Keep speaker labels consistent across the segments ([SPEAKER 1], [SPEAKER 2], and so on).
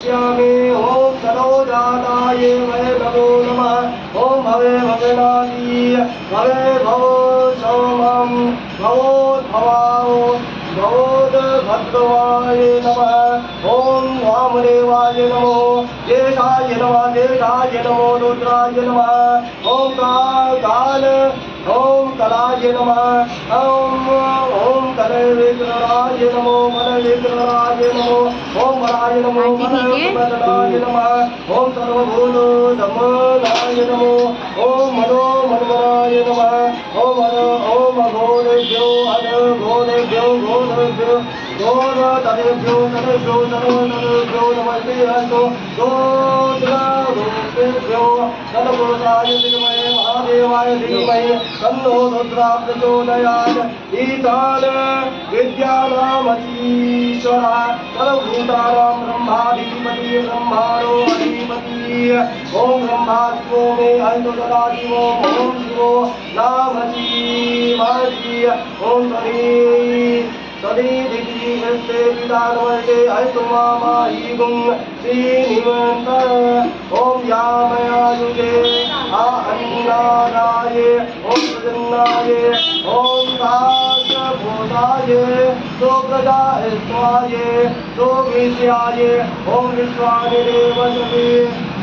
[SPEAKER 1] श्यामे ओम सरोजाताय वै नमो नमः ओम भवे भवनादि भवे भवो सोमं भवोद्भवाओ भवोद्भद्रवाय नमः ओम वामदेवाय नमो केशाय नमो रुद्राय नमः ओम काल ओम कलाय नमः ओम कलविग्रहाय नमो मलविग्रहाय नमो ओम वराय नमो मलविग्रहाय नमः ओम सर्वभूतो धम्मनाय नमो ओम मनो मनमराय नमः ओम अघोरेभ्यो घोरेभ्यो तदेभ्यो नमस्ते हस्तो गोत्ररूपेभ्यो तत्पुरुषाय विद्महे महादेवाय धीमहि तन्नो रुद्रः प्रचोदयात् ईशान विद्यानामधीश्वरः सर्वभूतानां ब्रह्माधिपति ब्रह्माणो अधिपति ओम ब्रह्मा शिवो मे हरितो सदाशिवो ओम शिवो नाम शिवाजी ओम तदी दिग्गी हस्ते पितानमस्ते हरितुमामाहि गुं श्रीनिमन्त ओम यामयायुगे अन्नादाय ओम प्रजन्नाय ओम दासभूताय सुप्रजायस्वाय सुविषयाय ओम विश्वानि देवसवे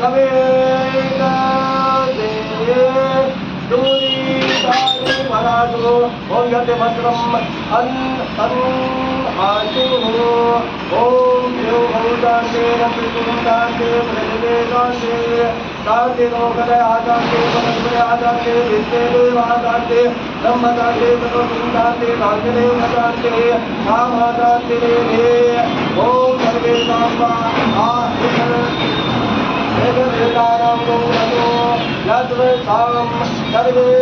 [SPEAKER 1] तवे दूरीतानि भरासु ओम यते भद्रम् आशु ओम देव भूतान्ते नमस्ते प्रजते शान्ते शान्ति लोकदय आचार्ये वनस्पति आचार्ये विश्वे देवाचार्ये ब्रह्मचार्ये सर्वभूतान्ते भाग्यदेव शान्ते कामाचार्ये देवे ओम सर्वेषां वेदानां गौरवो यद्वेषां सर्वे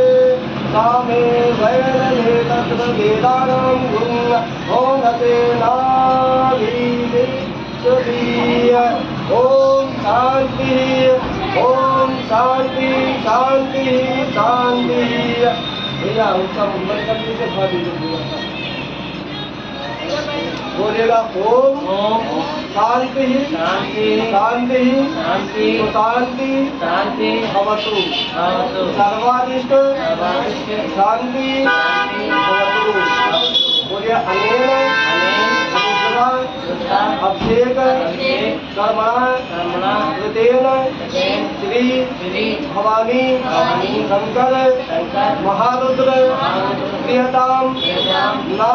[SPEAKER 1] सामे वैरले तत्र वेदानां गुं ओम नतेनाभिषदीय ओम शांति शांति शांति भैया उसका मुंबई का भी से खा दीजिए बोलेगा ओम शांति शांति शांति शांति शांति शांति भवतु सर्वादिष्ट शांति भवतु बोलिए अनेन अभिषेक कर्मणा कृतेन श्री भवानी शंकर महारुद्र प्रियताम न